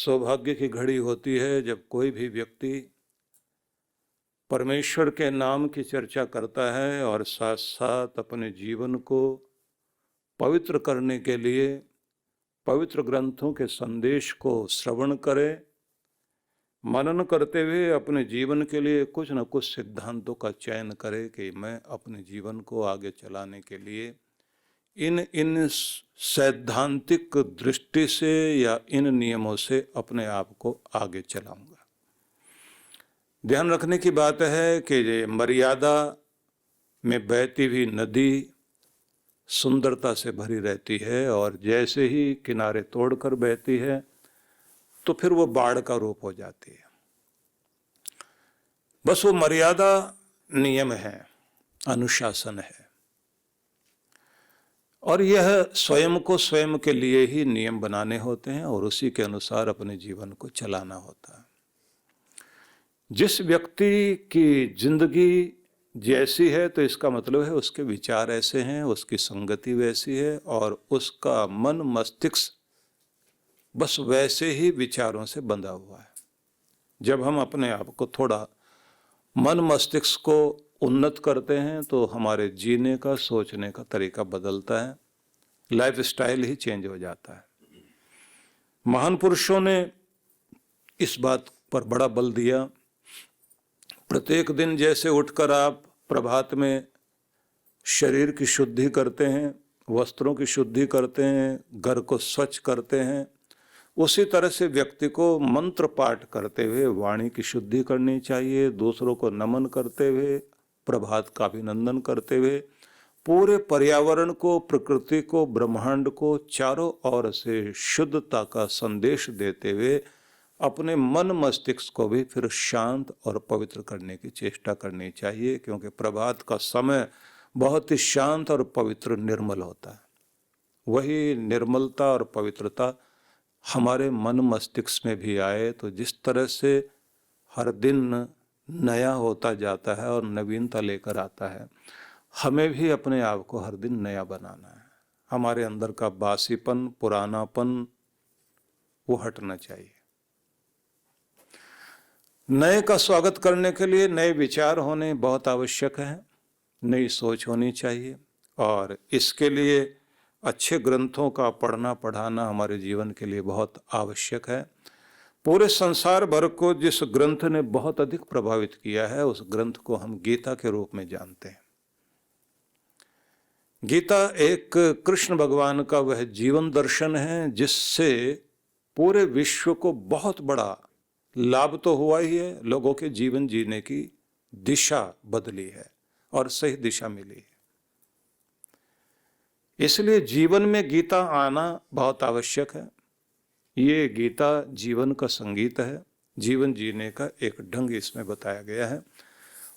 सौभाग्य की घड़ी होती है जब कोई भी व्यक्ति परमेश्वर के नाम की चर्चा करता है और साथ साथ अपने जीवन को पवित्र करने के लिए पवित्र ग्रंथों के संदेश को श्रवण करे, मनन करते हुए अपने जीवन के लिए कुछ न कुछ सिद्धांतों का चयन करे कि मैं अपने जीवन को आगे चलाने के लिए इन सैद्धांतिक दृष्टि से या इन नियमों से अपने आप को आगे चलाऊंगा। ध्यान रखने की बात है कि ये मर्यादा में बहती हुई नदी सुंदरता से भरी रहती है और जैसे ही किनारे तोड़कर बहती है तो फिर वो बाढ़ का रूप हो जाती है। बस वो मर्यादा नियम है, अनुशासन है, और यह स्वयं को स्वयं के लिए ही नियम बनाने होते हैं और उसी के अनुसार अपने जीवन को चलाना होता है। जिस व्यक्ति की जिंदगी जैसी है तो इसका मतलब है उसके विचार ऐसे हैं, उसकी संगति वैसी है और उसका मन मस्तिष्क बस वैसे ही विचारों से बंधा हुआ है। जब हम अपने आप को थोड़ा मन मस्तिष्क को उन्नत करते हैं तो हमारे जीने का, सोचने का तरीका बदलता है, लाइफ स्टाइल ही चेंज हो जाता है। महान पुरुषों ने इस बात पर बड़ा बल दिया। प्रत्येक दिन जैसे उठकर आप प्रभात में शरीर की शुद्धि करते हैं, वस्त्रों की शुद्धि करते हैं, घर को स्वच्छ करते हैं, उसी तरह से व्यक्ति को मंत्र पाठ करते हुए वाणी की शुद्धि करनी चाहिए। दूसरों को नमन करते हुए, प्रभात का अभिनंदन करते हुए, पूरे पर्यावरण को, प्रकृति को, ब्रह्मांड को चारों ओर से शुद्धता का संदेश देते हुए अपने मन मस्तिष्क को भी फिर शांत और पवित्र करने की चेष्टा करनी चाहिए, क्योंकि प्रभात का समय बहुत ही शांत और पवित्र, निर्मल होता है। वही निर्मलता और पवित्रता हमारे मन मस्तिष्क में भी आए तो जिस तरह से हर दिन नया होता जाता है और नवीनता लेकर आता है, हमें भी अपने आप को हर दिन नया बनाना है। हमारे अंदर का बासीपन, पुरानापन वो हटना चाहिए। नए का स्वागत करने के लिए नए विचार होने बहुत आवश्यक है, नई सोच होनी चाहिए और इसके लिए अच्छे ग्रंथों का पढ़ना पढ़ाना हमारे जीवन के लिए बहुत आवश्यक है। पूरे संसार भर को जिस ग्रंथ ने बहुत अधिक प्रभावित किया है उस ग्रंथ को हम गीता के रूप में जानते हैं। गीता एक कृष्ण भगवान का वह जीवन दर्शन है जिससे पूरे विश्व को बहुत बड़ा लाभ तो हुआ ही है, लोगों के जीवन जीने की दिशा बदली है और सही दिशा मिली है। इसलिए जीवन में गीता आना बहुत आवश्यक है। ये गीता जीवन का संगीत है, जीवन जीने का एक ढंग इसमें बताया गया है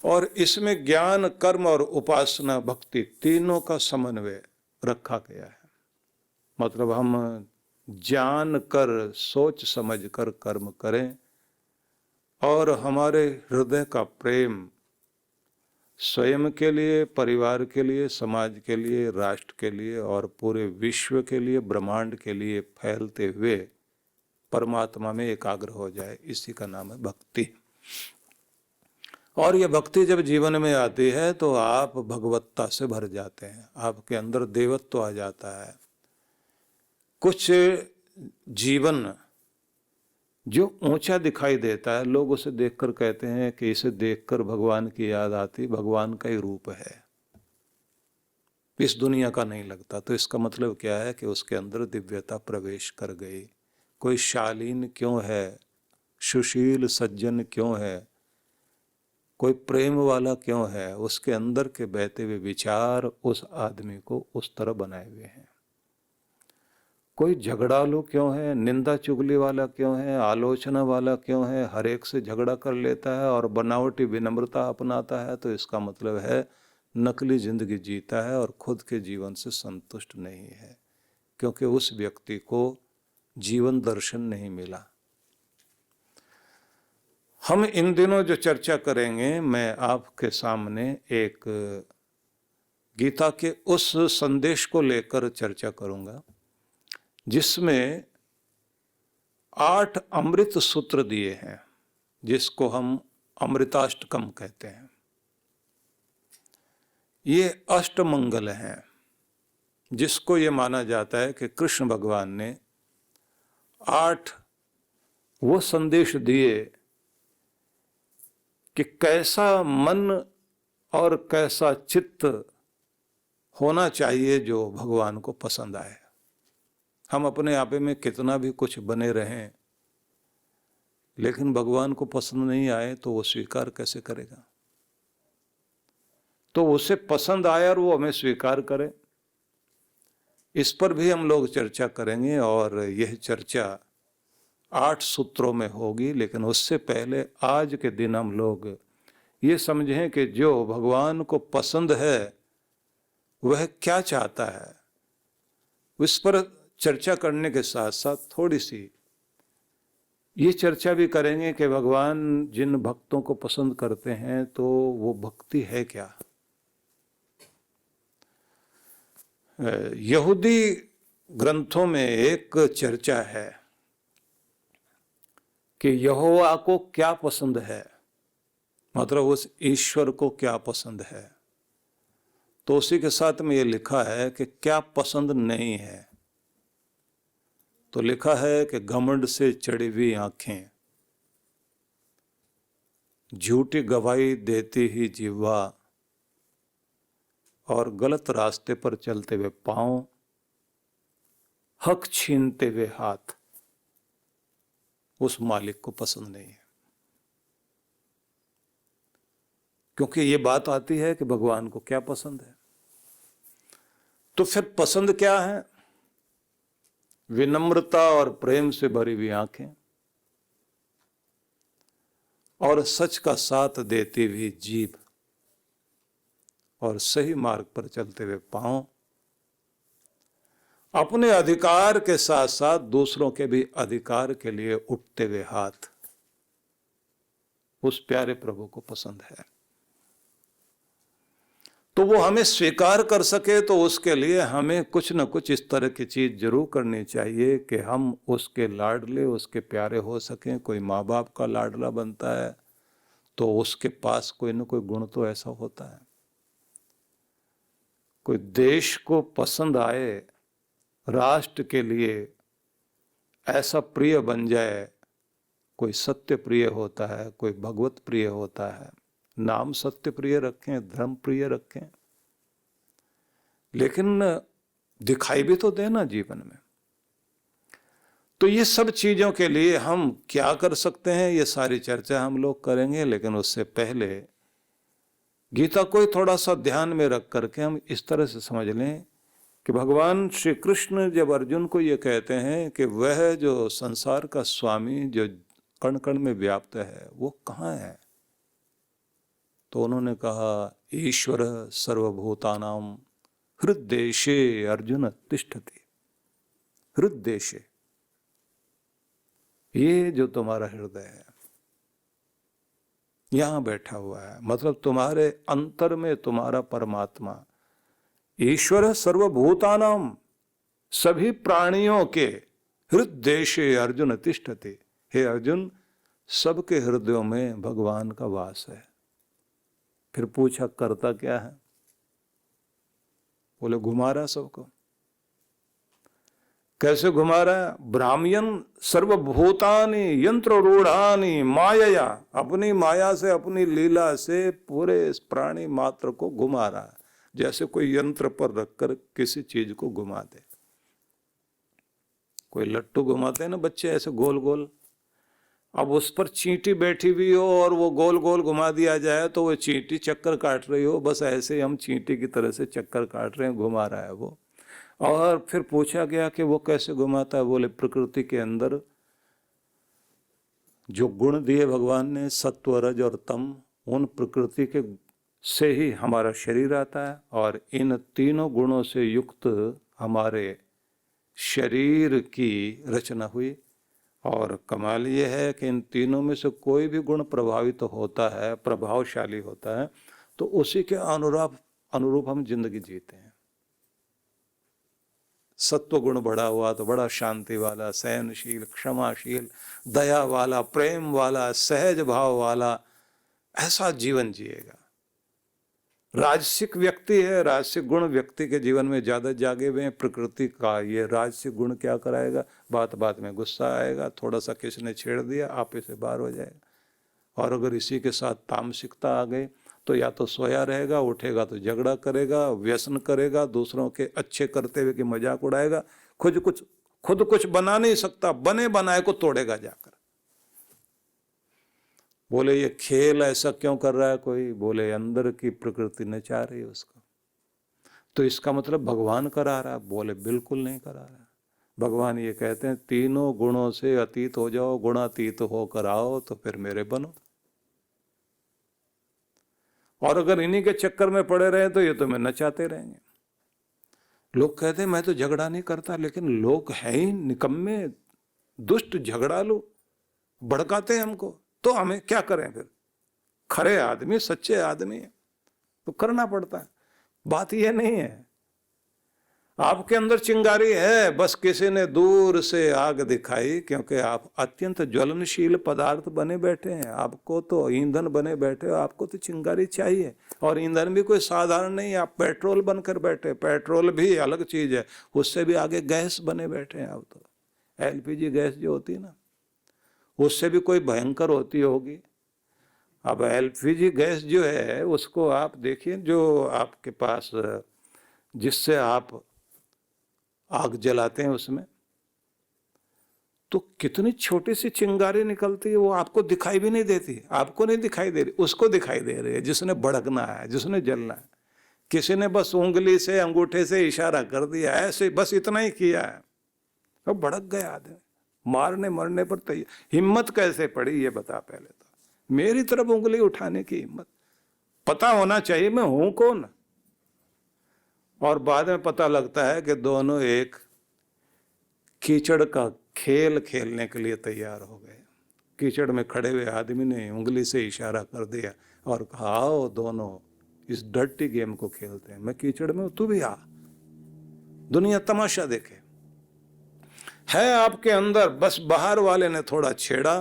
और इसमें ज्ञान, कर्म और उपासना, भक्ति तीनों का समन्वय रखा गया है। मतलब हम जान कर, सोच समझ कर कर्म करें और हमारे हृदय का प्रेम स्वयं के लिए, परिवार के लिए, समाज के लिए, राष्ट्र के लिए और पूरे विश्व के लिए, ब्रह्मांड के लिए फैलते हुए परमात्मा में एकाग्र हो जाए, इसी का नाम है भक्ति। और यह भक्ति जब जीवन में आती है तो आप भगवत्ता से भर जाते हैं, आपके अंदर देवत्व आ जाता है। कुछ जीवन जो ऊंचा दिखाई देता है, लोग उसे देखकर कहते हैं कि इसे देखकर भगवान की याद आती, भगवान का ही रूप है, इस दुनिया का नहीं लगता। तो इसका मतलब क्या है कि उसके अंदर दिव्यता प्रवेश कर गई। कोई शालीन क्यों है, सुशील सज्जन क्यों है, कोई प्रेम वाला क्यों है, उसके अंदर के बहते हुए विचार उस आदमी को उस तरह बनाए हुए हैं। कोई झगड़ालू क्यों है, निंदा चुगली वाला क्यों है, आलोचना वाला क्यों है, हर एक से झगड़ा कर लेता है और बनावटी विनम्रता अपनाता है, तो इसका मतलब है नकली जिंदगी जीता है और खुद के जीवन से संतुष्ट नहीं है, क्योंकि उस व्यक्ति को जीवन दर्शन नहीं मिला। हम इन दिनों जो चर्चा करेंगे, मैं आपके सामने एक गीता के उस संदेश को लेकर चर्चा करूंगा जिसमें 8 अमृत सूत्र दिए हैं, जिसको हम अमृताष्टकम कहते हैं। ये अष्टमंगल हैं, जिसको ये माना जाता है कि कृष्ण भगवान ने 8 वो संदेश दिए कि कैसा मन और कैसा चित्त होना चाहिए जो भगवान को पसंद आए। हम अपने आप में कितना भी कुछ बने रहें, लेकिन भगवान को पसंद नहीं आए तो वो स्वीकार कैसे करेगा? तो उसे पसंद आए और वो हमें स्वीकार करे, इस पर भी हम लोग चर्चा करेंगे। और यह चर्चा 8 सूत्रों में होगी। लेकिन उससे पहले आज के दिन हम लोग ये समझें कि जो भगवान को पसंद है वह क्या चाहता है। उस पर चर्चा करने के साथ साथ थोड़ी सी ये चर्चा भी करेंगे कि भगवान जिन भक्तों को पसंद करते हैं तो वो भक्ति है क्या। यहूदी ग्रंथों में एक चर्चा है कि यहोवा को क्या पसंद है, मतलब उस ईश्वर को क्या पसंद है। तो उसी के साथ में ये लिखा है कि क्या पसंद नहीं है। तो लिखा है कि घमंड से चढ़ी हुई आंखें, झूठी गवाही देती ही जीवा, और गलत रास्ते पर चलते हुए पांव, हक छीनते हुए हाथ उस मालिक को पसंद नहीं है। क्योंकि ये बात आती है कि भगवान को क्या पसंद है। तो फिर पसंद क्या है? विनम्रता और प्रेम से भरी हुई आंखें, और सच का साथ देती हुई जीभ, और सही मार्ग पर चलते हुए पांव, अपने अधिकार के साथ साथ दूसरों के भी अधिकार के लिए उठते हुए हाथ, उस प्यारे प्रभु को पसंद है। तो वो हमें स्वीकार कर सके तो उसके लिए हमें कुछ न कुछ इस तरह की चीज जरूर करनी चाहिए कि हम उसके लाडले, उसके प्यारे हो सकें। कोई माँ बाप का लाडला बनता है तो उसके पास कोई न कोई गुण तो ऐसा होता है। कोई देश को पसंद आए, राष्ट्र के लिए ऐसा प्रिय बन जाए। कोई सत्य प्रिय होता है, कोई भगवत प्रिय होता है। नाम सत्य प्रिय रखें, धर्म प्रिय रखें, लेकिन दिखाई भी तो देना जीवन में। तो ये सब चीजों के लिए हम क्या कर सकते हैं, ये सारी चर्चा हम लोग करेंगे। लेकिन उससे पहले गीता को थोड़ा सा ध्यान में रख करके हम इस तरह से समझ लें कि भगवान श्री कृष्ण जब अर्जुन को ये कहते हैं कि वह जो संसार का स्वामी, जो कण कण में व्याप्त है, वो कहाँ है। तो उन्होंने कहा, ईश्वर सर्वभूतानां हृद्देशे अर्जुन तिष्ठति। हृद्देशे, ये जो तुम्हारा हृदय है, यहां बैठा हुआ है, मतलब तुम्हारे अंतर में तुम्हारा परमात्मा। ईश्वर सर्वभूतानां, सभी प्राणियों के हृद्देशे अर्जुन तिष्ठति। हे अर्जुन, सबके हृदयों में भगवान का वास है। फिर पूछा, करता क्या है? बोले, घुमा रहा सबको। कैसे घुमा रहा है? भ्राम्यन सर्वभूतानि यंत्र रूढ़ानि मायया, अपनी माया से, अपनी लीला से पूरे इस प्राणी मात्र को घुमा रहा है, जैसे कोई यंत्र पर रखकर किसी चीज को घुमा दे। कोई लट्टू घुमाते हैं ना बच्चे, ऐसे गोल गोल। अब उस पर चींटी बैठी हुई हो और वो गोल गोल घुमा दिया जाए तो वो चींटी चक्कर काट रही हो, बस ऐसे हम चींटी की तरह से चक्कर काट रहे हैं, घुमा रहा है वो। और फिर पूछा गया कि वो कैसे घुमाता है। बोले, प्रकृति के अंदर जो गुण दिए भगवान ने, सत्व, रज और तम, उन प्रकृति के से ही हमारा शरीर आता है, और इन तीनों गुणों से युक्त हमारे शरीर की रचना हुई। और कमाल ये है कि इन तीनों में से कोई भी गुण प्रभावित होता है, प्रभावशाली होता है, तो उसी के अनुरूप हम जिंदगी जीते हैं। सत्व गुण बढ़ा हुआ तो बड़ा शांति वाला, सहनशील, क्षमाशील, दया वाला, प्रेम वाला, सहज भाव वाला, ऐसा जीवन जिएगा। राजसिक व्यक्ति है, राजसिक गुण व्यक्ति के जीवन में ज्यादा जागे हुए हैं। प्रकृति का ये राजसिक गुण क्या कराएगा, बात बात में गुस्सा आएगा, थोड़ा सा किसी ने छेड़ दिया आपे से बाहर हो जाएगा। और अगर इसी के साथ तामसिकता आ गई तो या तो सोया रहेगा, उठेगा तो झगड़ा करेगा, व्यसन करेगा, दूसरों के अच्छे करते हुए की मजाक उड़ाएगा, खुद कुछ बना नहीं सकता, बने बनाए को तोड़ेगा जाकर। बोले ये खेल ऐसा क्यों कर रहा है कोई, बोले अंदर की प्रकृति नचा रही है उसको। तो इसका मतलब भगवान करा रहा है, बोले बिल्कुल नहीं करा रहा। भगवान ये कहते हैं तीनों गुणों से अतीत हो जाओ, गुणातीत होकर आओ तो फिर मेरे बनो। और अगर इन्हीं के चक्कर में पड़े रहे तो ये तुम्हें नचाते रहेंगे। लोग कहते हैं मैं तो झगड़ा नहीं करता, लेकिन लोग हैं ही निकम्मे, दुष्ट, झगड़ालू, भड़काते हैं हमको, तो हमें क्या करें फिर? खरे आदमी, सच्चे आदमी है तो करना पड़ता है। बात यह नहीं है, आपके अंदर चिंगारी है, बस किसी ने दूर से आग दिखाई, क्योंकि आप अत्यंत ज्वलनशील पदार्थ बने बैठे हैं, आपको तो ईंधन बने बैठे हो, आपको तो चिंगारी चाहिए। और ईंधन भी कोई साधारण नहीं है, आप पेट्रोल बनकर बैठे, पेट्रोल भी अलग चीज है, उससे भी आगे गैस बने बैठे हैं आप। तो एलपीजी गैस जो होती है ना, उससे भी कोई भयंकर होती होगी। अब एलपीजी गैस जो है उसको आप देखिए, जो आपके पास जिससे आप आग जलाते हैं उसमें तो कितनी छोटी सी चिंगारी निकलती है, वो आपको दिखाई भी नहीं देती। आपको नहीं दिखाई दे रही, उसको दिखाई दे रही है जिसने भड़कना है, जिसने जलना है। किसी ने बस उंगली से, अंगूठे से इशारा कर दिया, ऐसे बस इतना ही किया है, तो भड़क गया आदमी, मारने मरने पर तैयार। हिम्मत कैसे पड़ी ये बता पहले तो, मेरी तरफ उंगली उठाने की हिम्मत। पता होना चाहिए मैं हूं कौन। और बाद में पता लगता है कि दोनों एक कीचड़ का खेल खेलने के लिए तैयार हो गए। कीचड़ में खड़े हुए आदमी ने उंगली से इशारा कर दिया और कहा आओ दोनों इस डर्टी गेम को खेलते हैं, मैं कीचड़ में हूं, तू भी आ, दुनिया तमाशा देखे। है आपके अंदर, बस बाहर वाले ने थोड़ा छेड़ा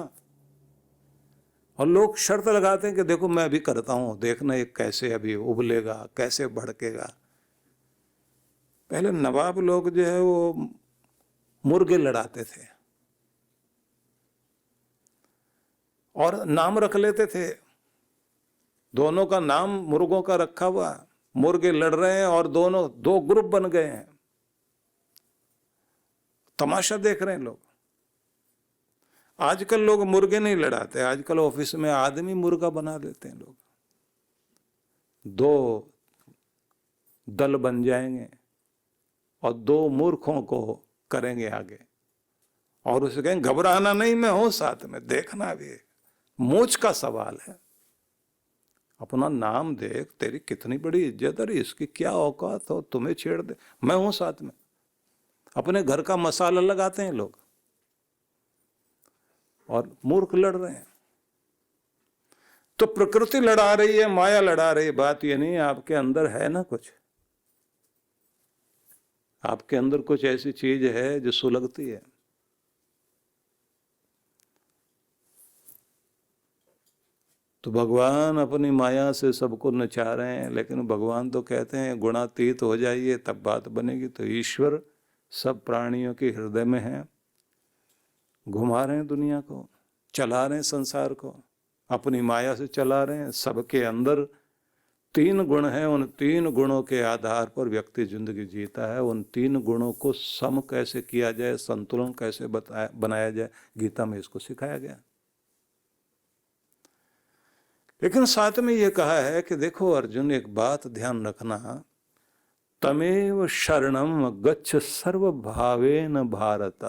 और लोग शर्त लगाते हैं कि देखो मैं भी करता हूं, देखना ये कैसे अभी उबलेगा, कैसे भड़केगा। पहले नवाब लोग जो है वो मुर्गे लड़ाते थे और नाम रख लेते थे, दोनों का नाम मुर्गों का रखा हुआ, मुर्गे लड़ रहे हैं और दोनों दो ग्रुप बन गए हैं, तमाशा देख रहे हैं लोग। आजकल लोग मुर्गे नहीं लड़ाते, आजकल ऑफिस में आदमी मुर्गा बना देते हैं लोग। दो दल बन जाएंगे और दो मूर्खों को करेंगे आगे और उसे कहेंगे घबराना नहीं, मैं हूं साथ में, देखना भी। मूछ का सवाल है। अपना नाम देख, तेरी कितनी बड़ी इज्जत, अरे इसकी क्या औकात हो, तुम्हें छेड़ दे, मैं हूं साथ में। अपने घर का मसाला लगाते हैं लोग और मूर्ख लड़ रहे हैं। तो प्रकृति लड़ा रही है, माया लड़ा रही है। बात ये नहीं, आपके अंदर है ना कुछ, आपके अंदर कुछ ऐसी चीज है जो सुलगती है। तो भगवान अपनी माया से सबको नचा रहे हैं, लेकिन भगवान तो कहते हैं गुणातीत हो जाइए तब बात बनेगी। तो ईश्वर सब प्राणियों के हृदय में है, घुमा रहे हैं दुनिया को, चला रहे हैं संसार को, अपनी माया से चला रहे हैं। सबके अंदर तीन गुण हैं, उन तीन गुणों के आधार पर व्यक्ति जिंदगी जीता है। उन तीन गुणों को सम कैसे किया जाए, संतुलन कैसे बनाया जाए, गीता में इसको सिखाया गया। लेकिन साथ में ये कहा है कि देखो अर्जुन, एक बात ध्यान रखना, तमेव शरणम गच्छ सर्वभावेन भारत।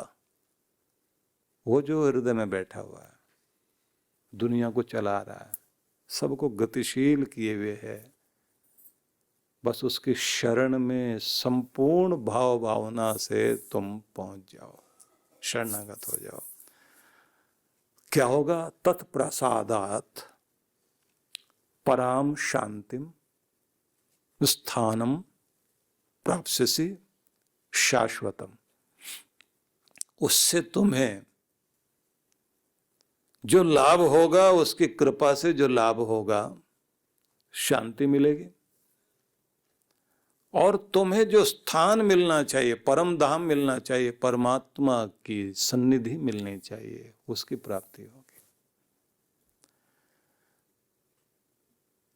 वो जो हृदय में बैठा हुआ है, दुनिया को चला रहा है, सबको गतिशील किए हुए है, बस उसकी शरण में संपूर्ण भाव भावना से तुम पहुंच जाओ, शरणागत हो जाओ। क्या होगा? तत्प्रसादात पराम शांतिम स्थानम प्राप्स्यसि शाश्वतम। उससे तुम्हें जो लाभ होगा, उसकी कृपा से जो लाभ होगा, शांति मिलेगी। और तुम्हें जो स्थान मिलना चाहिए, परम धाम मिलना चाहिए, परमात्मा की सन्निधि मिलनी चाहिए, उसकी प्राप्ति होगी।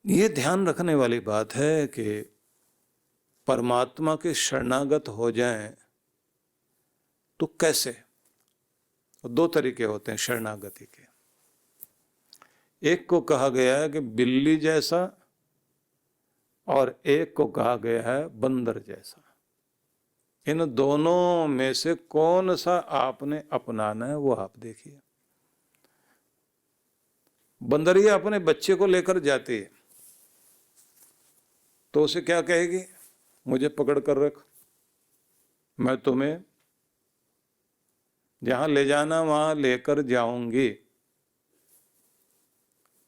ये ध्यान रखने वाली बात है कि परमात्मा के शरणागत हो जाएं तो कैसे? दो तरीके होते हैं शरणागति के। एक को कहा गया है कि बिल्ली जैसा, और एक को कहा गया है बंदर जैसा। इन दोनों में से कौन सा आपने अपनाना है वो आप देखिए। बंदरिया अपने बच्चे को लेकर जाती है तो उसे क्या कहेगी? मुझे पकड़ कर रख, मैं तुम्हें जहां ले जाना वहां लेकर जाऊंगी,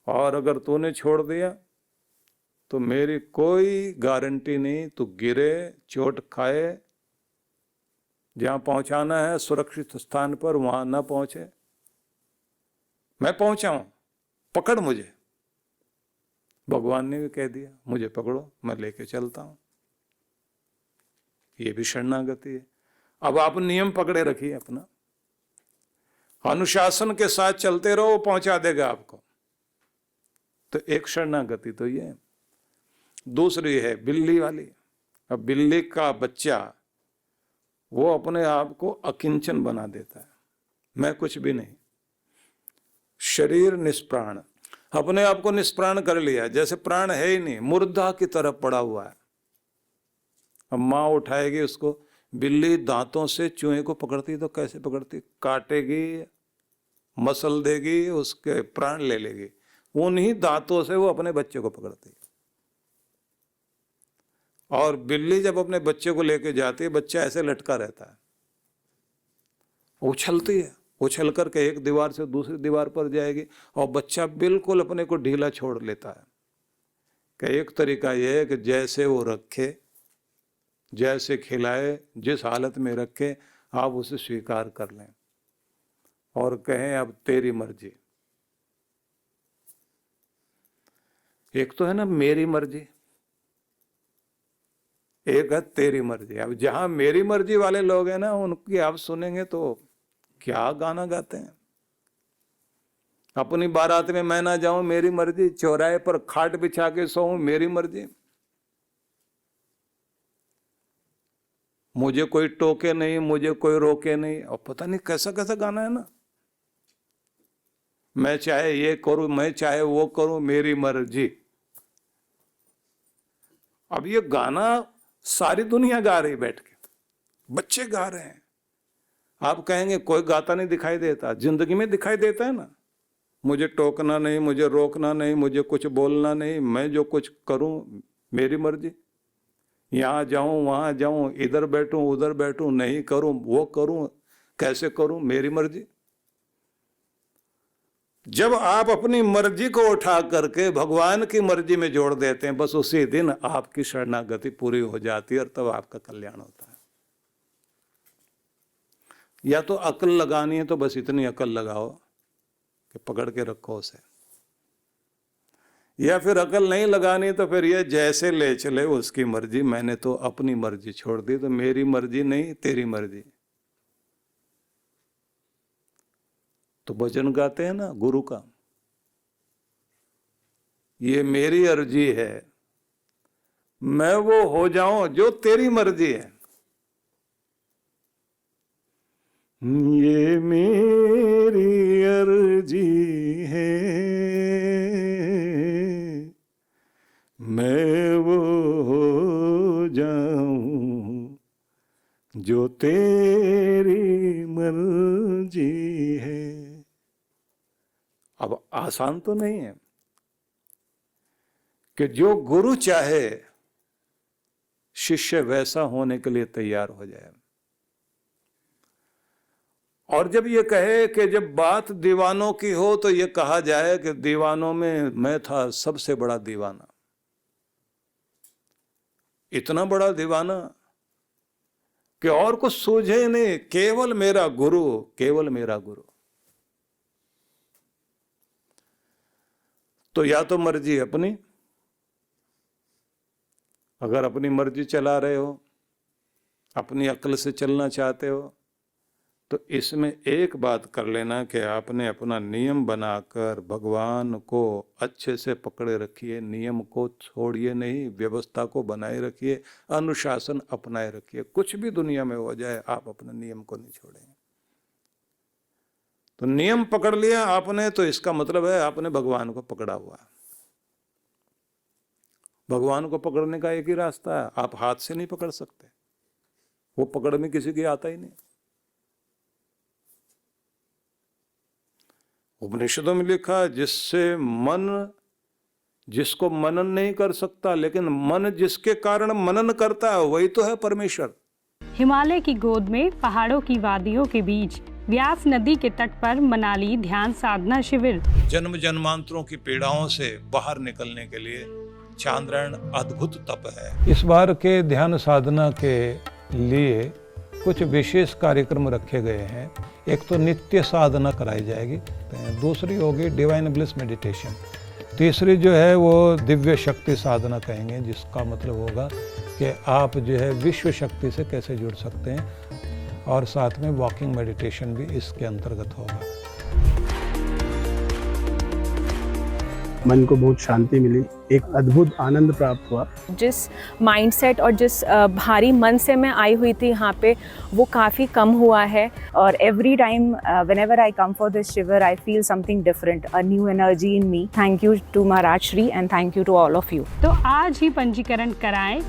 और अगर तूने छोड़ दिया तो मेरी कोई गारंटी नहीं, तू गिरे, चोट खाए, जहां पहुंचाना है सुरक्षित स्थान पर वहां ना पहुंचे, मैं पहुंचाऊं, पकड़ मुझे। भगवान ने भी कह दिया मुझे पकड़ो, मैं लेके चलता हूं। ये भी शरणागति है। अब आप नियम पकड़े रखिए अपना, अनुशासन के साथ चलते रहो, वो पहुंचा देगा आपको। तो एक शरणागति तो ये है। दूसरी है बिल्ली वाली। अब बिल्ली का बच्चा वो अपने आप को अकिंचन बना देता है, मैं कुछ भी नहीं, शरीर निष्प्राण, अपने आप को निष्प्राण कर लिया, जैसे प्राण है ही नहीं, मुर्दा की तरह पड़ा हुआ है। अब माँ उठाएगी उसको। बिल्ली दांतों से चूहे को पकड़ती तो कैसे पकड़ती? काटेगी, मसल देगी, उसके प्राण ले लेगी। उन्हीं दांतों से वो अपने बच्चे को पकड़ती। और बिल्ली जब अपने बच्चे को लेके जाती है, बच्चा ऐसे लटका रहता है, उछलती है, उछल करके एक दीवार से दूसरी दीवार पर जाएगी, और बच्चा बिल्कुल अपने को ढीला छोड़ लेता है। कि एक तरीका यह है कि जैसे वो रखे, जैसे खिलाए, जिस हालत में रखे, आप उसे स्वीकार कर लें और कहें अब तेरी मर्जी। एक तो है ना मेरी मर्जी, एक है तेरी मर्जी। अब जहां मेरी मर्जी वाले लोग हैं ना, उनकी आप सुनेंगे तो क्या गाना गाते हैं। अपनी बारात में मैं ना जाऊं, मेरी मर्जी, चौराहे पर खाट बिछा के सोऊं, मेरी मर्जी, मुझे कोई टोके नहीं, मुझे कोई रोके नहीं। और पता नहीं कैसा कैसा गाना है ना, मैं चाहे ये करूं, मैं चाहे वो करूं, मेरी मर्जी। अब ये गाना सारी दुनिया गा रही बैठ के, बच्चे गा रहे हैं। आप कहेंगे कोई गाता नहीं दिखाई देता? जिंदगी में दिखाई देता है ना। मुझे टोकना नहीं, मुझे रोकना नहीं, मुझे कुछ बोलना नहीं, मैं जो कुछ करूं मेरी मर्जी। यहां जाऊं, वहां जाऊं, इधर बैठूं, उधर बैठूं, नहीं करूं, वो करूं, कैसे करूं, मेरी मर्जी। जब आप अपनी मर्जी को उठा करके भगवान की मर्जी में जोड़ देते हैं, बस उसी दिन आपकी शरणागति पूरी हो जाती है, और तब आपका कल्याण होता है। या तो अकल लगानी है तो बस इतनी अकल लगाओ कि पकड़ के रखो उसे, या फिर अकल नहीं लगानी तो फिर ये जैसे ले चले उसकी मर्जी, मैंने तो अपनी मर्जी छोड़ दी, तो मेरी मर्जी नहीं तेरी मर्जी। तो भजन गाते हैं ना गुरु का, ये मेरी अर्जी है, मैं वो हो जाऊं जो तेरी मर्जी है। ये मेरी अर्जी है, मैं वो हो जाऊं जो तेरी मर्जी है। अब आसान तो नहीं है कि जो गुरु चाहे शिष्य वैसा होने के लिए तैयार हो जाए। और जब ये कहे कि जब बात दीवानों की हो तो ये कहा जाए कि दीवानों में मैं था सबसे बड़ा दीवाना। इतना बड़ा दीवाना कि और कुछ सूझे नहीं, केवल मेरा गुरु, केवल मेरा गुरु। तो या तो मर्जी अपनी, अगर अपनी मर्जी चला रहे हो, अपनी अक्ल से चलना चाहते हो, तो इसमें एक बात कर लेना कि आपने अपना नियम बनाकर भगवान को अच्छे से पकड़े रखिए, नियम को छोड़िए नहीं, व्यवस्था को बनाए रखिए, अनुशासन अपनाए रखिए। कुछ भी दुनिया में हो जाए, आप अपने नियम को नहीं छोड़ेंगे। तो नियम पकड़ लिया आपने, तो इसका मतलब है आपने भगवान को पकड़ा हुआ। भगवान को पकड़ने का एक ही रास्ता है, आप हाथ से नहीं पकड़ सकते, वो पकड़ में किसी की आता ही नहीं। उपनिषदों में लिखा, जिसको मनन नहीं कर सकता, लेकिन मन जिसके कारण मनन करता है, वही तो है परमेश्वर। हिमालय की गोद में पहाड़ों की वादियों के बीच व्यास नदी के तट पर मनाली ध्यान साधना शिविर। जन्म जन्मांतरों की पीड़ाओं से बाहर निकलने के लिए चांद्रायण अद्भुत तप है। इस बार के ध्यान साधना के लिए कुछ विशेष कार्यक्रम रखे गए हैं। एक तो नित्य साधना कराई जाएगी, दूसरी होगी डिवाइन ब्लिस मेडिटेशन, तीसरी जो है वो दिव्य शक्ति साधना कहेंगे, जिसका मतलब होगा कि आप जो है विश्व शक्ति से कैसे जुड़ सकते हैं, और साथ में वॉकिंग मेडिटेशन भी इसके अंतर्गत होगा। मन को बहुत शांति मिली, एक अद्भुत आनंद प्राप्त हुआ। जिस माइंडसेट और जिस भारी मन से मैं आई हुई थी यहाँ पे, वो काफ़ी कम हुआ है। और every time whenever I come for this शिविर, I feel something different, a new energy in me. Thank you to Maharaj Shri and thank you to all of you. तो आज ही पंजीकरण कराएं